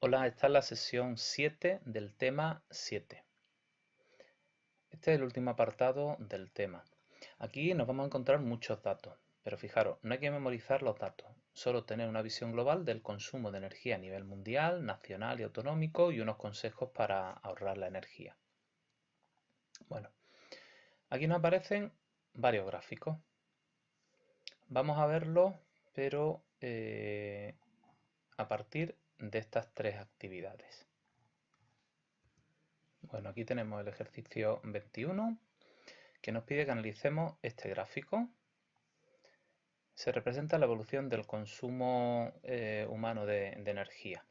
Hola, esta es la sesión 7 del tema 7. Este es el último apartado del tema. Aquí nos vamos a encontrar muchos datos, pero fijaros, no hay que memorizar los datos, solo tener una visión global del consumo de energía a nivel mundial, nacional y autonómico y unos consejos para ahorrar la energía. Bueno, aquí nos aparecen varios gráficos. Vamos a verlos, pero a partir de estas tres actividades. Bueno, aquí tenemos el ejercicio 21 que nos pide que analicemos este gráfico. Se representa la evolución del consumo humano de energía.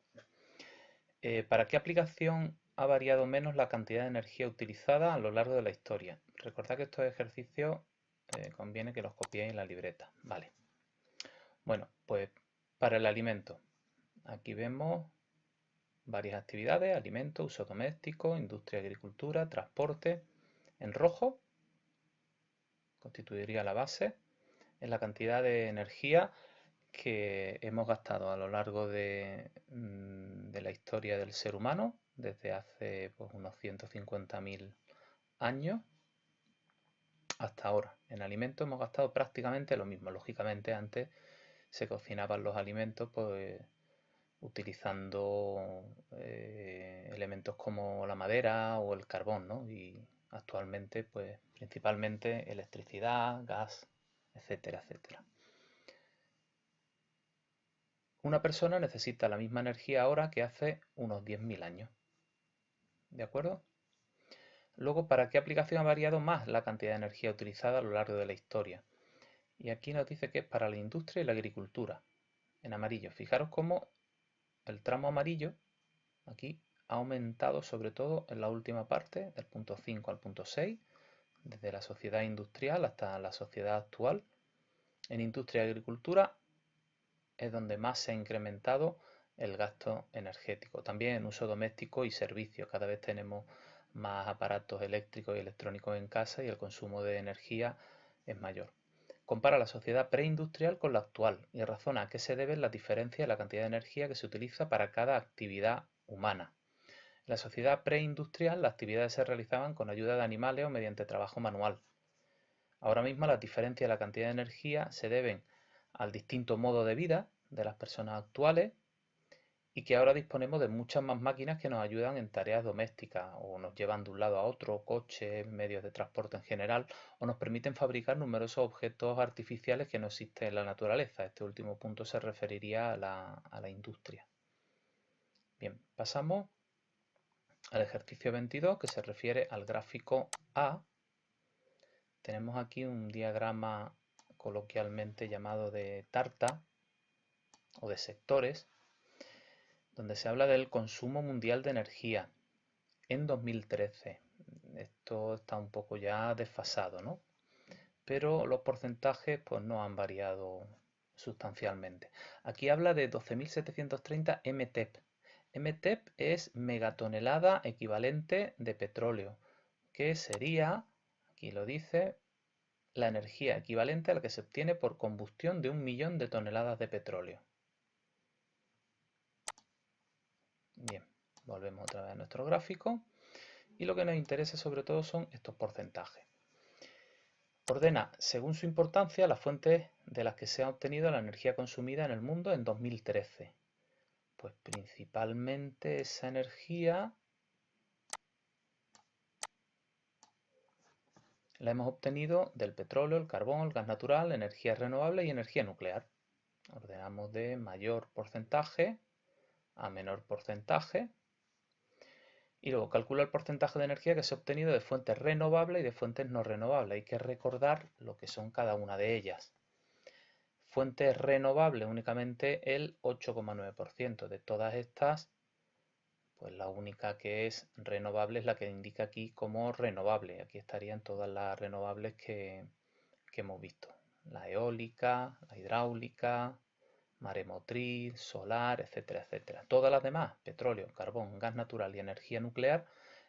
¿Para qué aplicación ha variado menos la cantidad de energía utilizada a lo largo de la historia? Recordad que estos ejercicios conviene que los copiéis en la libreta. Vale. Bueno, pues para el alimento. Aquí vemos varias actividades: alimento, uso doméstico, industria y agricultura, transporte. En rojo constituiría la base, es la cantidad de energía que hemos gastado a lo largo de la historia del ser humano, desde hace pues, unos 150.000 años hasta ahora. En alimentos hemos gastado prácticamente lo mismo. Lógicamente antes se cocinaban los alimentos pues, utilizando elementos como la madera o el carbón, ¿no? Y actualmente pues principalmente electricidad, gas, etcétera, etcétera. Una persona necesita la misma energía ahora que hace unos 10.000 años. ¿De acuerdo? Luego, ¿para qué aplicación ha variado más la cantidad de energía utilizada a lo largo de la historia? Y aquí nos dice que es para la industria y la agricultura, en amarillo. Fijaros cómo el tramo amarillo aquí ha aumentado sobre todo en la última parte, del punto 5 al punto 6, desde la sociedad industrial hasta la sociedad actual. En industria y agricultura es donde más se ha incrementado el gasto energético. También en uso doméstico y servicios. Cada vez tenemos más aparatos eléctricos y electrónicos en casa y el consumo de energía es mayor. Compara la sociedad preindustrial con la actual y razona a qué se debe la diferencia en la cantidad de energía que se utiliza para cada actividad humana. En la sociedad preindustrial las actividades se realizaban con ayuda de animales o mediante trabajo manual. Ahora mismo las diferencias en la cantidad de energía se deben al distinto modo de vida de las personas actuales y que ahora disponemos de muchas más máquinas que nos ayudan en tareas domésticas o nos llevan de un lado a otro, coches, medios de transporte en general, o nos permiten fabricar numerosos objetos artificiales que no existen en la naturaleza. Este último punto se referiría a la industria. Bien, pasamos al ejercicio 22 que se refiere al gráfico A. Tenemos aquí un diagrama coloquialmente llamado de tarta o de sectores, donde se habla del consumo mundial de energía en 2013. Esto está un poco ya desfasado, ¿no? Pero los porcentajes pues no han variado sustancialmente. Aquí habla de 12.730 MTEP. MTEP es megatonelada equivalente de petróleo, que sería, aquí lo dice, la energía equivalente a la que se obtiene por combustión de 1.000.000 de toneladas de petróleo. Bien, volvemos otra vez a nuestro gráfico y lo que nos interesa sobre todo son estos porcentajes. Ordena, según su importancia, las fuentes de las que se ha obtenido la energía consumida en el mundo en 2013. Pues principalmente esa energía la hemos obtenido del petróleo, el carbón, el gas natural, energía renovable y energía nuclear. Ordenamos de mayor porcentaje a menor porcentaje. Y luego calcula el porcentaje de energía que se ha obtenido de fuentes renovables y de fuentes no renovables. Hay que recordar lo que son cada una de ellas. Fuentes renovables únicamente el 8,9%. De todas estas, pues la única que es renovable es la que indica aquí como renovable. Aquí estarían todas las renovables que hemos visto. La eólica, la hidráulica, maremotriz, solar, etcétera, etcétera. Todas las demás, petróleo, carbón, gas natural y energía nuclear,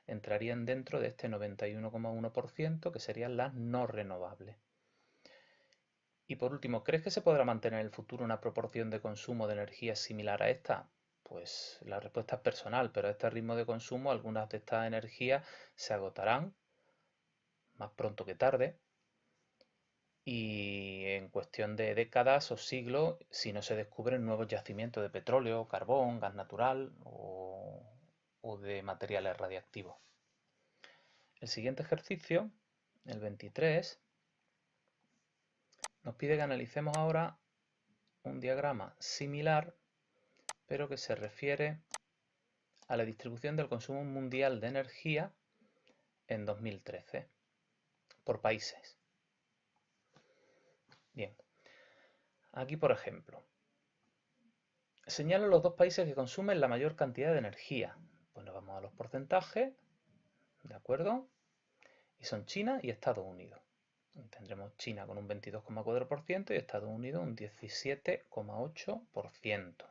entrarían dentro de este 91,1% que serían las no renovables. Y por último, ¿crees que se podrá mantener en el futuro una proporción de consumo de energía similar a esta? Pues la respuesta es personal, pero a este ritmo de consumo algunas de estas energías se agotarán más pronto que tarde y en cuestión de décadas o siglos, si no se descubren nuevos yacimientos de petróleo, carbón, gas natural o de materiales radiactivos. El siguiente ejercicio, el 23, nos pide que analicemos ahora un diagrama similar, pero que se refiere a la distribución del consumo mundial de energía en 2013 por países. Bien, aquí por ejemplo, señalo los dos países que consumen la mayor cantidad de energía. Pues nos vamos a los porcentajes, ¿de acuerdo? Y son China y Estados Unidos. Tendremos China con un 22,4% y Estados Unidos un 17,8%.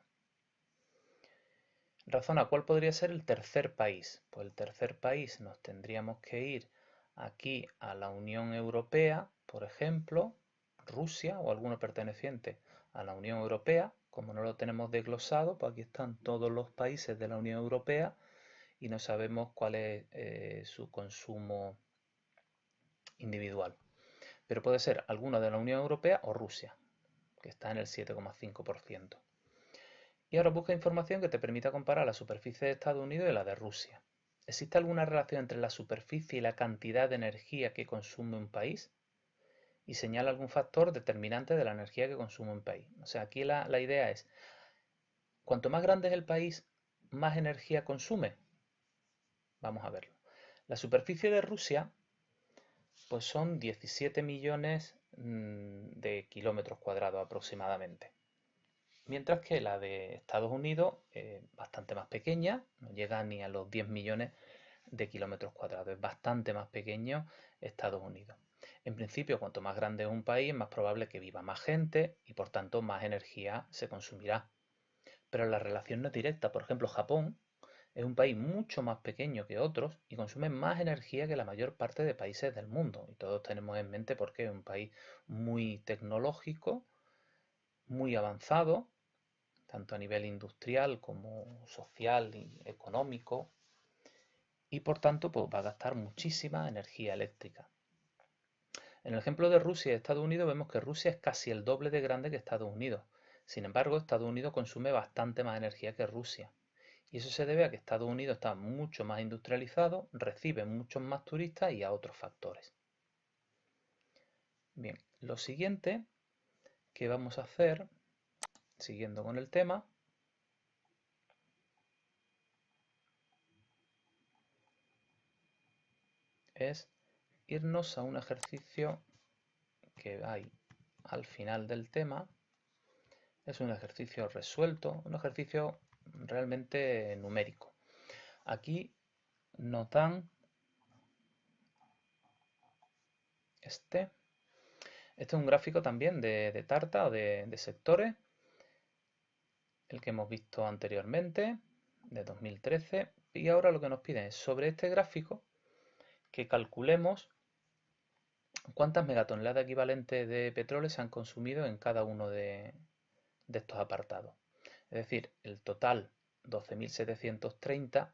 Razona cuál podría ser el tercer país. Pues el tercer país nos tendríamos que ir aquí a la Unión Europea, por ejemplo, Rusia o alguno perteneciente a la Unión Europea. Como no lo tenemos desglosado, pues aquí están todos los países de la Unión Europea y no sabemos cuál es su consumo individual. Pero puede ser alguno de la Unión Europea o Rusia, que está en el 7,5%. Y ahora busca información que te permita comparar la superficie de Estados Unidos y la de Rusia. ¿Existe alguna relación entre la superficie y la cantidad de energía que consume un país? Y señala algún factor determinante de la energía que consume un país. O sea, aquí la idea es, cuanto más grande es el país, más energía consume. Vamos a verlo. La superficie de Rusia, pues son 17 millones de kilómetros cuadrados aproximadamente. Mientras que la de Estados Unidos es bastante más pequeña, no llega ni a los 10 millones de kilómetros cuadrados, es bastante más pequeño Estados Unidos. En principio, cuanto más grande es un país, es más probable que viva más gente y por tanto más energía se consumirá. Pero la relación no es directa. Por ejemplo, Japón es un país mucho más pequeño que otros y consume más energía que la mayor parte de países del mundo. Y todos tenemos en mente porque es un país muy tecnológico, muy avanzado, tanto a nivel industrial como social y económico, y por tanto pues, va a gastar muchísima energía eléctrica. En el ejemplo de Rusia y Estados Unidos vemos que Rusia es casi el doble de grande que Estados Unidos. Sin embargo, Estados Unidos consume bastante más energía que Rusia. Y eso se debe a que Estados Unidos está mucho más industrializado, recibe muchos más turistas y a otros factores. Bien, lo siguiente que vamos a hacer, siguiendo con el tema, es irnos a un ejercicio que hay al final del tema. Es un ejercicio resuelto, un ejercicio realmente numérico. Aquí nos dan este es un gráfico también de tarta o de sectores, el que hemos visto anteriormente, de 2013. Y ahora lo que nos piden es sobre este gráfico que calculemos cuántas megatoneladas equivalentes de petróleo se han consumido en cada uno de estos apartados. Es decir, el total 12.730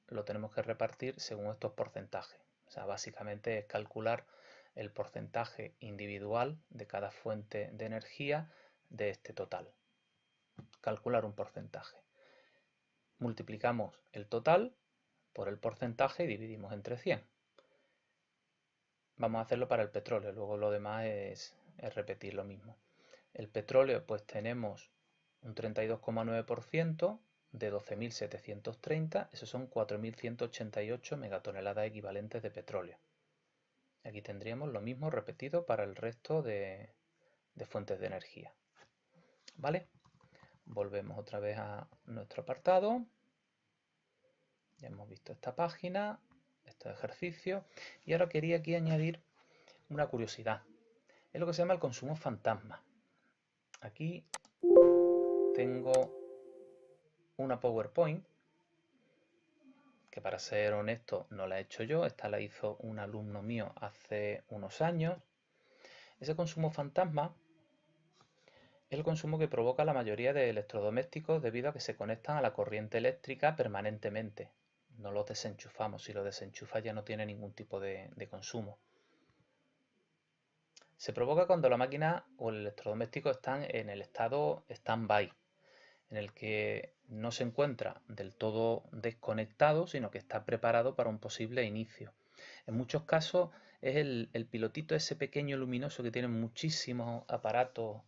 lo tenemos que repartir según estos porcentajes. O sea, básicamente es calcular el porcentaje individual de cada fuente de energía de este total. Calcular un porcentaje. Multiplicamos el total por el porcentaje y dividimos entre 100. Vamos a hacerlo para el petróleo, luego lo demás es repetir lo mismo. El petróleo, pues tenemos un 32,9% de 12.730, esos son 4.188 megatoneladas equivalentes de petróleo. Aquí tendríamos lo mismo repetido para el resto de fuentes de energía. ¿Vale? Volvemos otra vez a nuestro apartado. Ya hemos visto esta página, estos ejercicios, y ahora quería aquí añadir una curiosidad. Es lo que se llama el consumo fantasma. Aquí tengo una PowerPoint que, para ser honesto, no la he hecho yo, esta la hizo un alumno mío hace unos años. Ese consumo fantasma el consumo que provoca la mayoría de electrodomésticos debido a que se conectan a la corriente eléctrica permanentemente. No los desenchufamos, si los desenchufas ya no tiene ningún tipo de consumo. Se provoca cuando la máquina o el electrodoméstico están en el estado stand-by, en el que no se encuentra del todo desconectado, sino que está preparado para un posible inicio. En muchos casos es el pilotito ese pequeño luminoso que tiene muchísimos aparatos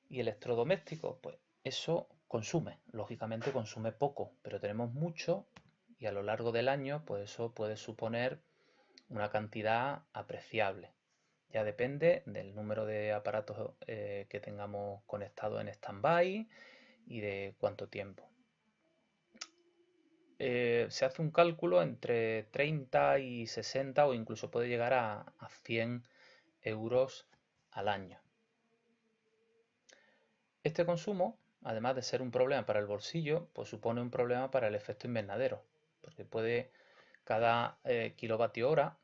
y electrodomésticos, pues eso consume, lógicamente consume poco, pero tenemos mucho y a lo largo del año pues eso puede suponer una cantidad apreciable. Ya depende del número de aparatos que tengamos conectados en stand-by y de cuánto tiempo. Se hace un cálculo entre 30 y 60 o incluso puede llegar a 100 euros al año. Este consumo, además de ser un problema para el bolsillo, pues supone un problema para el efecto invernadero, porque cada kilovatio hora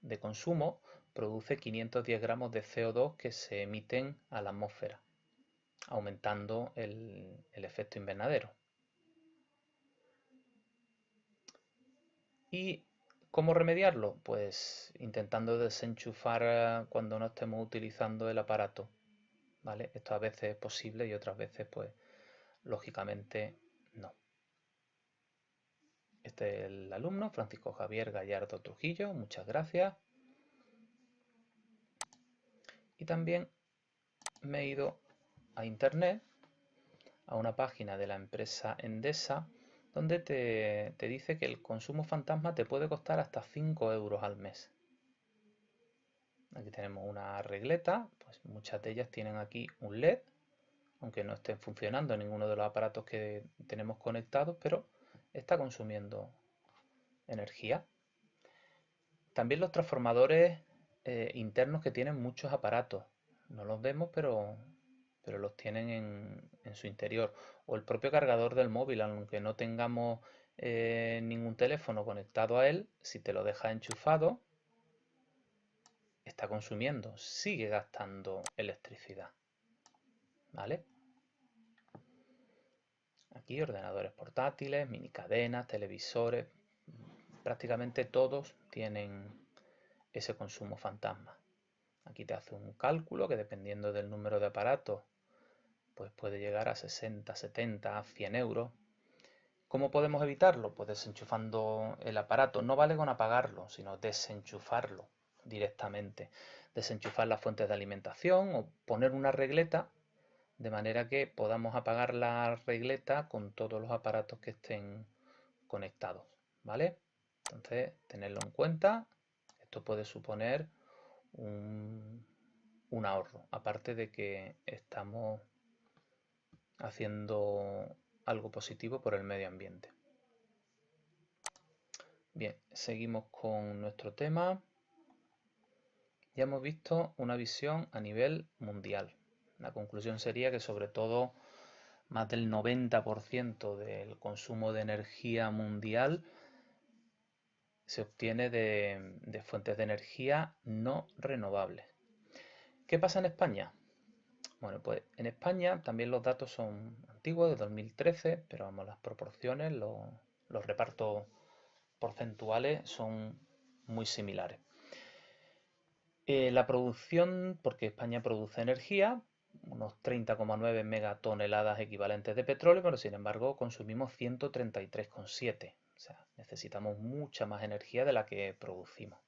de consumo produce 510 gramos de CO2 que se emiten a la atmósfera, aumentando el efecto invernadero. ¿Y cómo remediarlo? Pues intentando desenchufar cuando no estemos utilizando el aparato, ¿vale? Esto a veces es posible y otras veces, pues, lógicamente no. Este es el alumno, Francisco Javier Gallardo Trujillo, muchas gracias. Y también me he ido a internet, a una página de la empresa Endesa, donde te dice que el consumo fantasma te puede costar hasta 5 euros al mes. Aquí tenemos una regleta, pues muchas de ellas tienen aquí un LED, aunque no estén funcionando en ninguno de los aparatos que tenemos conectados, pero está consumiendo energía. También los transformadores internos que tienen muchos aparatos. No los vemos, pero los tienen en su interior. O el propio cargador del móvil, aunque no tengamos ningún teléfono conectado a él, si te lo dejas enchufado, está consumiendo, sigue gastando electricidad. ¿Vale? Aquí ordenadores portátiles, mini cadenas, televisores, prácticamente todos tienen ese consumo fantasma. Aquí te hace un cálculo que dependiendo del número de aparatos, pues puede llegar a 60, 70, 100 euros. ¿Cómo podemos evitarlo? Pues desenchufando el aparato. No vale con apagarlo, sino desenchufarlo directamente. Desenchufar las fuentes de alimentación o poner una regleta de manera que podamos apagar la regleta con todos los aparatos que estén conectados, ¿vale? Entonces, tenerlo en cuenta. Esto puede suponer un ahorro, aparte de que estamos haciendo algo positivo por el medio ambiente. Bien, seguimos con nuestro tema. Ya hemos visto una visión a nivel mundial. La conclusión sería que sobre todo más del 90% del consumo de energía mundial se obtiene de fuentes de energía no renovables. ¿Qué pasa en España? Bueno, pues en España también los datos son antiguos, de 2013, pero vamos, las proporciones, los repartos porcentuales son muy similares. La producción, porque España produce energía, unos 30,9 megatoneladas equivalentes de petróleo, pero sin embargo consumimos 133,7. O sea, necesitamos mucha más energía de la que producimos.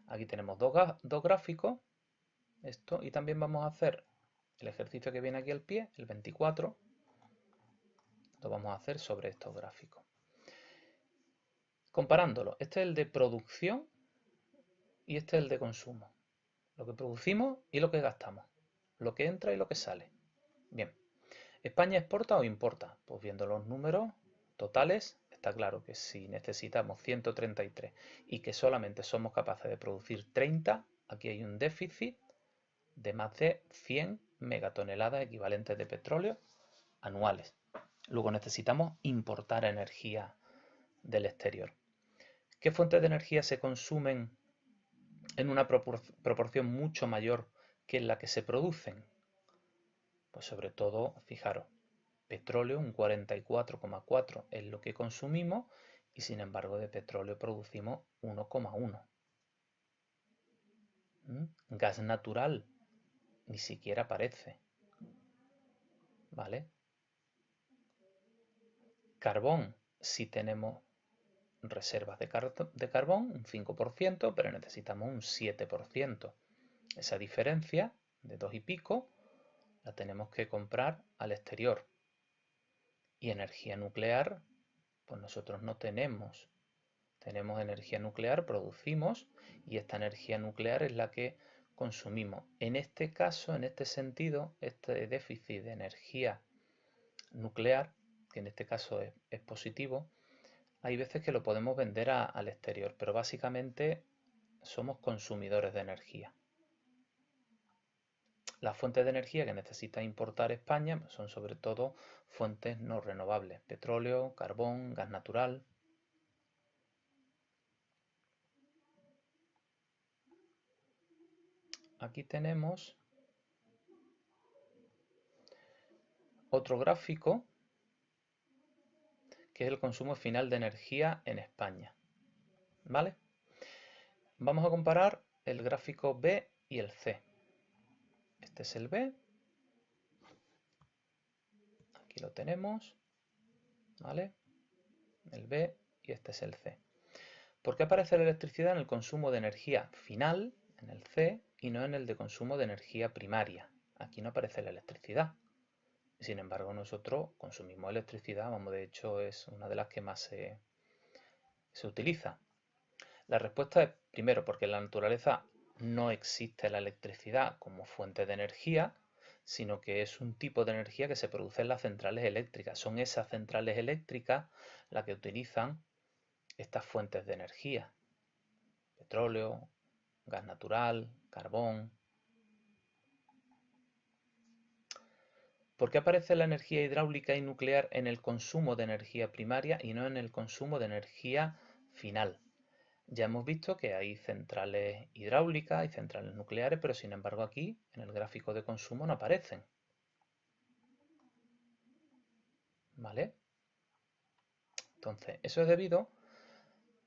Aquí tenemos dos gráficos, esto, y también vamos a hacer el ejercicio que viene aquí al pie, el 24, lo vamos a hacer sobre estos gráficos. Comparándolo, este es el de producción y este es el de consumo. Lo que producimos y lo que gastamos. Lo que entra y lo que sale. Bien, ¿España exporta o importa? Pues viendo los números totales, está claro que si necesitamos 133 y que solamente somos capaces de producir 30, aquí hay un déficit de más de 100 megatoneladas equivalentes de petróleo anuales. Luego necesitamos importar energía del exterior. ¿Qué fuentes de energía se consumen en una proporción mucho mayor que en la que se producen? Pues sobre todo, fijaros, petróleo un 44,4 es lo que consumimos y sin embargo de petróleo producimos 1,1. Gas natural ni siquiera aparece, ¿vale? Carbón, sí tenemos reservas de carbón, un 5%, pero necesitamos un 7%. Esa diferencia de 2 y pico la tenemos que comprar al exterior. Y energía nuclear, pues nosotros no tenemos. Tenemos energía nuclear, producimos, y esta energía nuclear es la que consumimos. En este caso, en este sentido, este déficit de energía nuclear, que en este caso es positivo, hay veces que lo podemos vender al exterior, pero básicamente somos consumidores de energía. Las fuentes de energía que necesita importar España son sobre todo fuentes no renovables, petróleo, carbón, gas natural. Aquí tenemos otro gráfico que es el consumo final de energía en España. ¿Vale? Vamos a comparar el gráfico B y el C. Este es el B. Aquí lo tenemos. ¿Vale? El B y este es el C. ¿Por qué aparece la electricidad en el consumo de energía final, en el C, y no en el de consumo de energía primaria? Aquí no aparece la electricidad. Sin embargo, nosotros consumimos electricidad, vamos, de hecho es una de las que más se utiliza. La respuesta es, primero, porque en la naturaleza no existe la electricidad como fuente de energía, sino que es un tipo de energía que se produce en las centrales eléctricas. Son esas centrales eléctricas las que utilizan estas fuentes de energía. Petróleo, gas natural, carbón. ¿Por qué aparece la energía hidráulica y nuclear en el consumo de energía primaria y no en el consumo de energía final? Ya hemos visto que hay centrales hidráulicas y centrales nucleares, pero sin embargo aquí en el gráfico de consumo no aparecen. ¿Vale? Entonces, eso es debido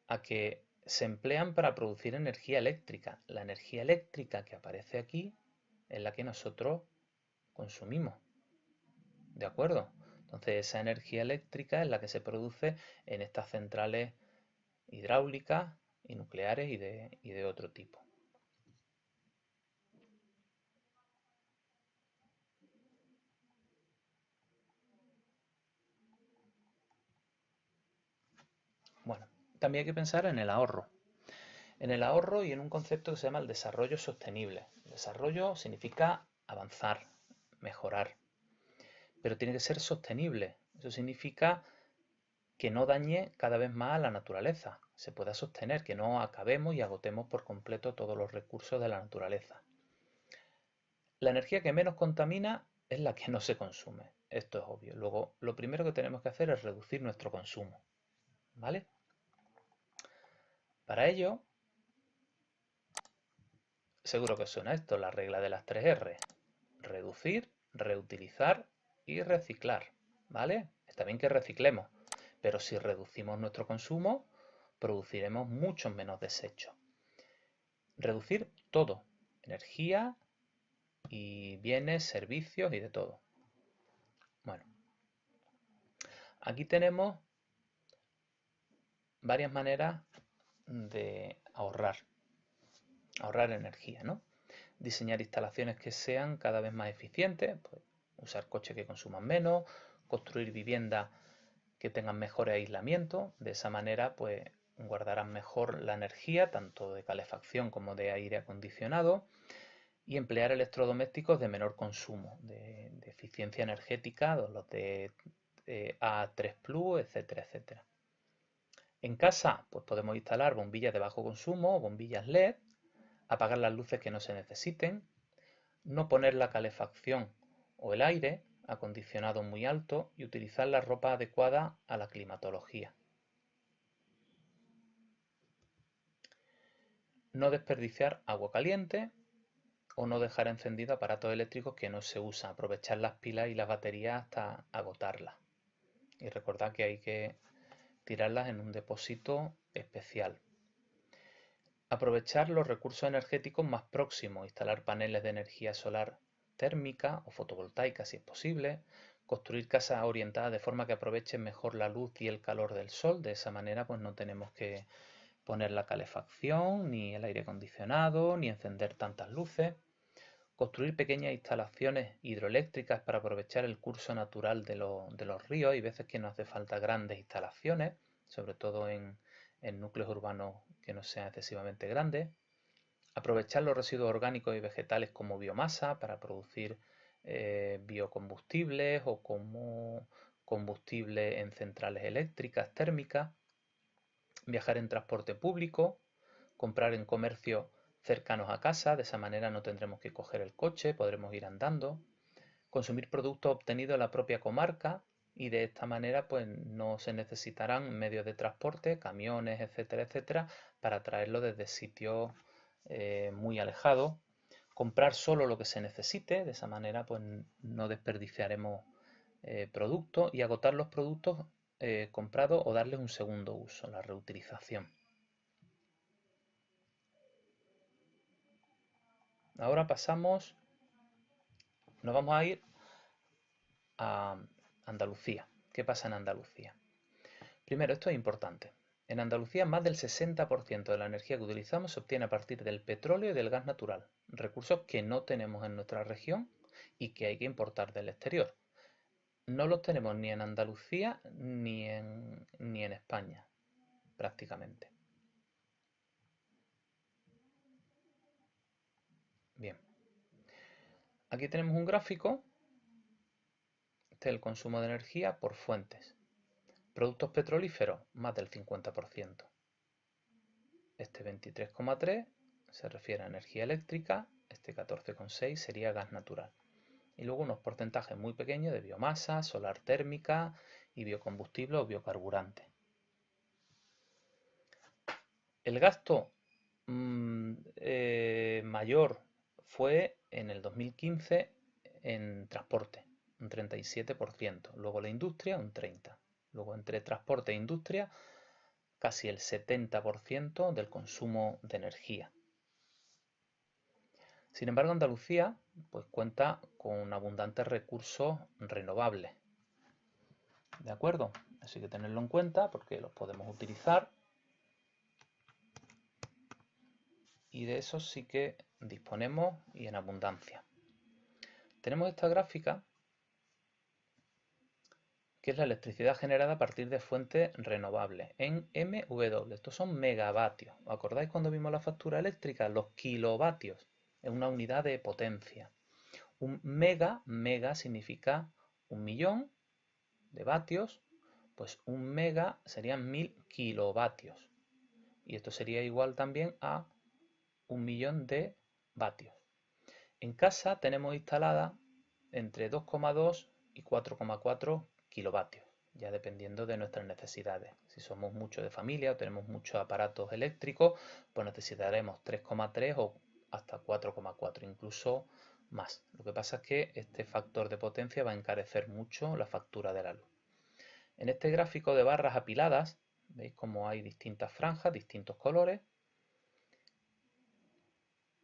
a que se emplean para producir energía eléctrica. La energía eléctrica que aparece aquí es la que nosotros consumimos. ¿De acuerdo? Entonces esa energía eléctrica es la que se produce en estas centrales hidráulicas y nucleares y de otro tipo. Bueno, también hay que pensar en el ahorro. En el ahorro y en un concepto que se llama el desarrollo sostenible. El desarrollo significa avanzar, mejorar, pero tiene que ser sostenible. Eso significa que no dañe cada vez más a la naturaleza, se pueda sostener, que no acabemos y agotemos por completo todos los recursos de la naturaleza. La energía que menos contamina es la que no se consume. Esto es obvio. Luego, lo primero que tenemos que hacer es reducir nuestro consumo. ¿Vale? Para ello, seguro que os suena esto, la regla de las 3 R. Reducir, reutilizar y reciclar. ¿Vale? Está bien que reciclemos, pero si reducimos nuestro consumo, produciremos muchos menos desechos. Reducir todo, energía y bienes, servicios y de todo. Bueno, aquí tenemos varias maneras de ahorrar energía, ¿no? Diseñar instalaciones que sean cada vez más eficientes, pues, usar coches que consuman menos, construir viviendas que tengan mejor aislamiento, de esa manera pues guardarán mejor la energía, tanto de calefacción como de aire acondicionado, y emplear electrodomésticos de menor consumo, de eficiencia energética, los de A3 Plus, etcétera, etcétera. En casa, pues podemos instalar bombillas de bajo consumo o bombillas LED, apagar las luces que no se necesiten, no poner la calefacción o el aire acondicionado muy alto y utilizar la ropa adecuada a la climatología. No desperdiciar agua caliente o no dejar encendidos aparatos eléctricos que no se usan, aprovechar las pilas y las baterías hasta agotarlas. Y recordad que hay que tirarlas en un depósito especial. Aprovechar los recursos energéticos más próximos, instalar paneles de energía solar térmica o fotovoltaica si es posible, construir casas orientadas de forma que aprovechen mejor la luz y el calor del sol, de esa manera pues no tenemos que poner la calefacción, ni el aire acondicionado, ni encender tantas luces. Construir pequeñas instalaciones hidroeléctricas para aprovechar el curso natural de los ríos. Hay veces que no hace falta grandes instalaciones, sobre todo en núcleos urbanos que no sean excesivamente grandes. Aprovechar los residuos orgánicos y vegetales como biomasa para producir biocombustibles o como combustible en centrales eléctricas térmicas. Viajar en transporte público, comprar en comercios cercanos a casa, de esa manera no tendremos que coger el coche, podremos ir andando, consumir productos obtenidos en la propia comarca y de esta manera pues no se necesitarán medios de transporte, camiones, etcétera, etcétera, para traerlo desde sitios muy alejados. Comprar solo lo que se necesite, de esa manera pues no desperdiciaremos productos y agotar los productos comprados o darles un segundo uso, la reutilización. Ahora nos vamos a ir a Andalucía. ¿Qué pasa en Andalucía? Primero, esto es importante. En Andalucía más del 60% de la energía que utilizamos se obtiene a partir del petróleo y del gas natural, recursos que no tenemos en nuestra región y que hay que importar del exterior. No los tenemos ni en Andalucía ni en España, prácticamente. Bien, aquí tenemos un gráfico del consumo de energía por fuentes. Productos petrolíferos, más del 50%. Este 23,3 se refiere a energía eléctrica, este 14,6 sería gas natural. Y luego unos porcentajes muy pequeños de biomasa, solar térmica y biocombustible o biocarburante. El gasto mayor fue en el 2015 en transporte, un 37%. Luego la industria, un 30%. Luego entre transporte e industria, casi el 70% del consumo de energía. Sin embargo, Andalucía pues, cuenta con abundantes recursos renovables. ¿De acuerdo? Así que tenerlo en cuenta porque los podemos utilizar. Y de eso sí que disponemos y en abundancia. Tenemos esta gráfica que es la electricidad generada a partir de fuentes renovables en MW. Estos son megavatios. ¿Os acordáis cuando vimos la factura eléctrica? Los kilovatios. Es una unidad de potencia. Un mega significa 1.000.000 de vatios, pues un mega serían 1.000 kilovatios. Y esto sería igual también a 1.000.000 de vatios. En casa tenemos instalada entre 2,2 y 4,4 kilovatios, ya dependiendo de nuestras necesidades. Si somos muchos de familia o tenemos muchos aparatos eléctricos, pues necesitaremos 3,3 o hasta 4,4, incluso más. Lo que pasa es que este factor de potencia va a encarecer mucho la factura de la luz. En este gráfico de barras apiladas, veis cómo hay distintas franjas, distintos colores,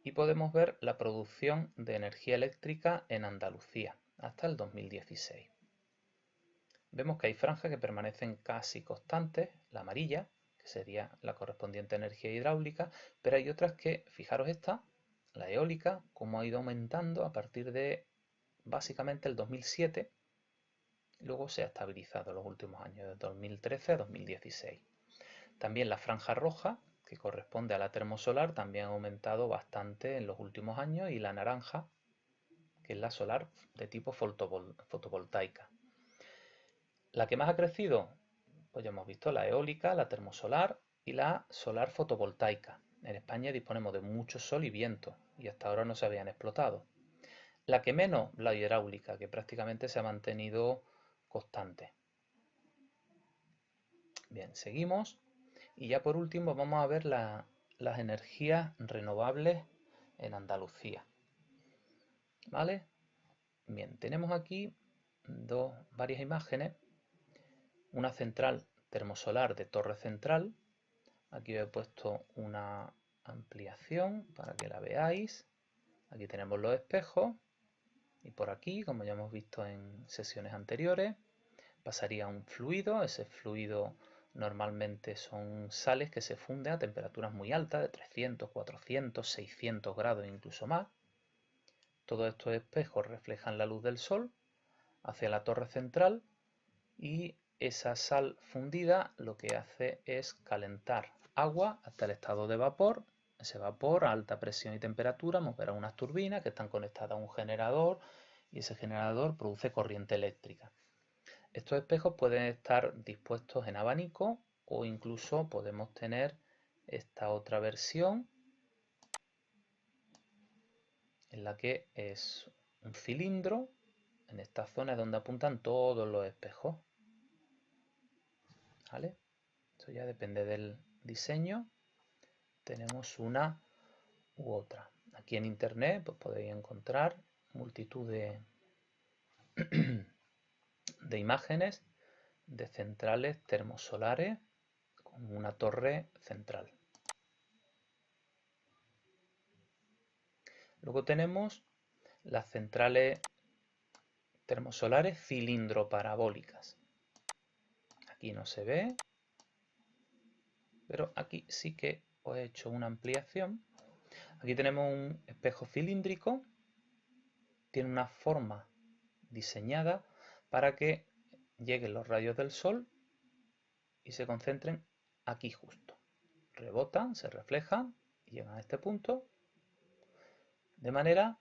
y podemos ver la producción de energía eléctrica en Andalucía hasta el 2016. Vemos que hay franjas que permanecen casi constantes, la amarilla, que sería la correspondiente energía hidráulica, pero hay otras que, fijaros esta, la eólica, como ha ido aumentando a partir de básicamente el 2007, luego se ha estabilizado en los últimos años, de 2013 a 2016. También la franja roja, que corresponde a la termosolar, también ha aumentado bastante en los últimos años, y la naranja, que es la solar de tipo fotovoltaica. La que más ha crecido, pues ya hemos visto la eólica, la termosolar y la solar fotovoltaica. En España disponemos de mucho sol y viento y hasta ahora no se habían explotado. La que menos, la hidráulica, que prácticamente se ha mantenido constante. Bien, seguimos. Y ya por último vamos a ver las energías renovables en Andalucía. ¿vale? Bien, tenemos aquí varias imágenes, una central termosolar de torre central. Aquí os he puesto una ampliación para que la veáis. Aquí tenemos los espejos y por aquí, como ya hemos visto en sesiones anteriores, pasaría un fluido. Ese fluido normalmente son sales que se funden a temperaturas muy altas, de 300, 400, 600 grados, incluso más. Todos estos espejos reflejan la luz del sol hacia la torre central y esa sal fundida lo que hace es calentar agua hasta el estado de vapor. Ese vapor a alta presión y temperatura moverá unas turbinas que están conectadas a un generador y ese generador produce corriente eléctrica. Estos espejos pueden estar dispuestos en abanico o incluso podemos tener esta otra versión en la que es un cilindro. En esta zona es donde apuntan todos los espejos, ¿vale? Esto ya depende del diseño. Tenemos una u otra. Aquí en internet pues, podéis encontrar multitud de imágenes de centrales termosolares con una torre central. Luego tenemos las centrales termosolares cilindroparabólicas. Aquí no se ve, pero aquí sí que os he hecho una ampliación. Aquí tenemos un espejo cilíndrico, tiene una forma diseñada para que lleguen los rayos del sol y se concentren aquí justo. Rebotan, se reflejan y llegan a este punto, de manera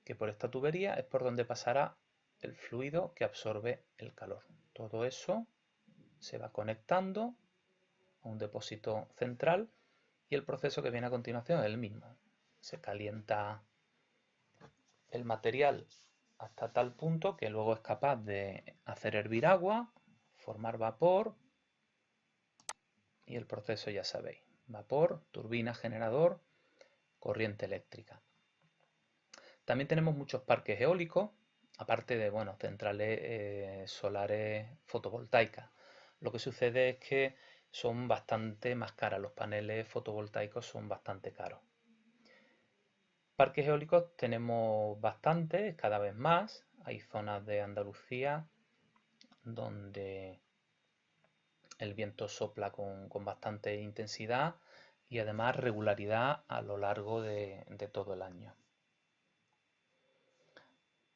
que por esta tubería es por donde pasará el fluido que absorbe el calor. Todo eso se va conectando a un depósito central y el proceso que viene a continuación es el mismo. Se calienta el material hasta tal punto que luego es capaz de hacer hervir agua, formar vapor y el proceso ya sabéis. Vapor, turbina, generador, corriente eléctrica. También tenemos muchos parques eólicos, aparte de centrales solares fotovoltaicas. Lo que sucede es que son bastante más caras, los paneles fotovoltaicos son bastante caros. Parques eólicos tenemos bastantes, cada vez más. Hay zonas de Andalucía donde el viento sopla con bastante intensidad y además regularidad a lo largo de todo el año.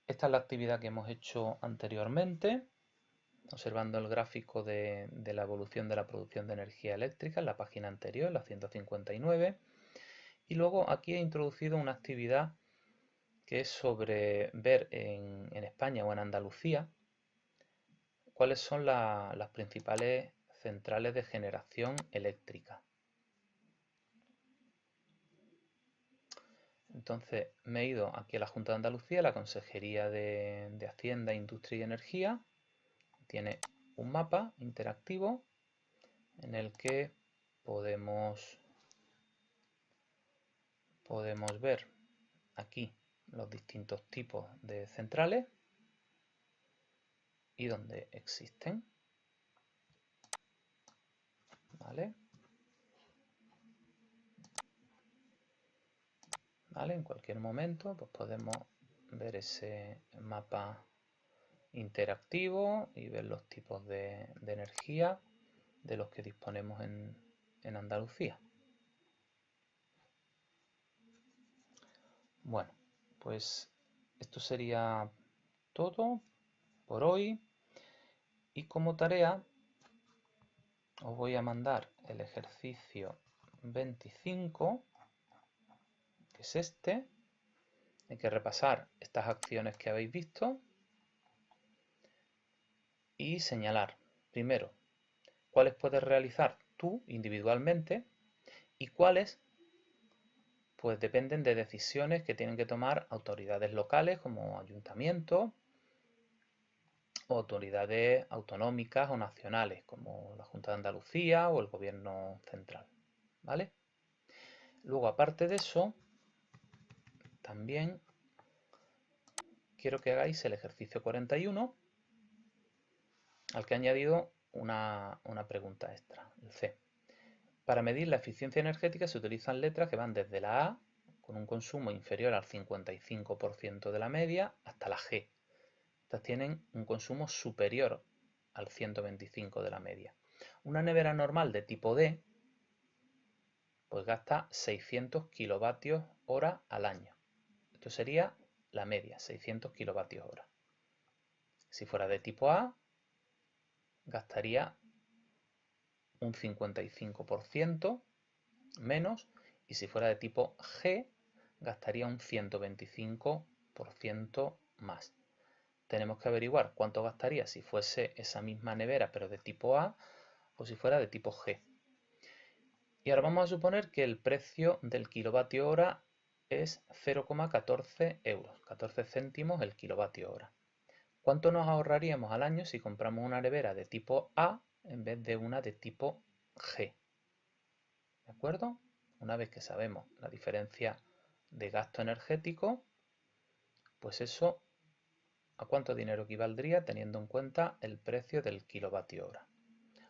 Esta es la actividad que hemos hecho anteriormente, observando el gráfico de la evolución de la producción de energía eléctrica en la página anterior, la 159. Y luego aquí he introducido una actividad que es sobre ver en España o en Andalucía cuáles son las principales centrales de generación eléctrica. Entonces me he ido aquí a la Junta de Andalucía, la Consejería de Hacienda, Industria y Energía. Tiene un mapa interactivo en el que podemos ver aquí los distintos tipos de centrales y dónde existen. ¿Vale? En cualquier momento pues podemos ver ese mapa interactivo y ver los tipos de energía de los que disponemos en Andalucía. Bueno, pues esto sería todo por hoy y como tarea os voy a mandar el ejercicio 25, que es este. Hay que repasar estas acciones que habéis visto y señalar, primero, cuáles puedes realizar tú individualmente y cuáles pues dependen de decisiones que tienen que tomar autoridades locales como ayuntamientos o autoridades autonómicas o nacionales como la Junta de Andalucía o el Gobierno central. ¿Vale? Luego, aparte de eso, también quiero que hagáis el ejercicio 41, al que he añadido una pregunta extra, el C. Para medir la eficiencia energética se utilizan letras que van desde la A, con un consumo inferior al 55% de la media, hasta la G. Estas tienen un consumo superior al 125 de la media. Una nevera normal de tipo D pues gasta 600 kilovatios hora al año. Esto sería la media, 600 kilovatios hora. Si fuera de tipo A, gastaría un 55% menos, y si fuera de tipo G, gastaría un 125% más. Tenemos que averiguar cuánto gastaría si fuese esa misma nevera pero de tipo A o si fuera de tipo G. Y ahora vamos a suponer que el precio del kilovatio hora es 0,14 euros, 14 céntimos el kilovatio hora. ¿Cuánto nos ahorraríamos al año si compramos una nevera de tipo A en vez de una de tipo G? ¿De acuerdo? Una vez que sabemos la diferencia de gasto energético, pues eso, ¿a cuánto dinero equivaldría teniendo en cuenta el precio del kilovatio hora?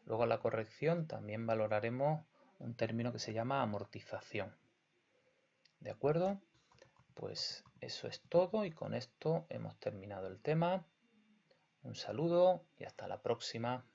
Luego en la corrección también valoraremos un término que se llama amortización. ¿De acuerdo? Pues eso es todo y con esto hemos terminado el tema. Un saludo y hasta la próxima.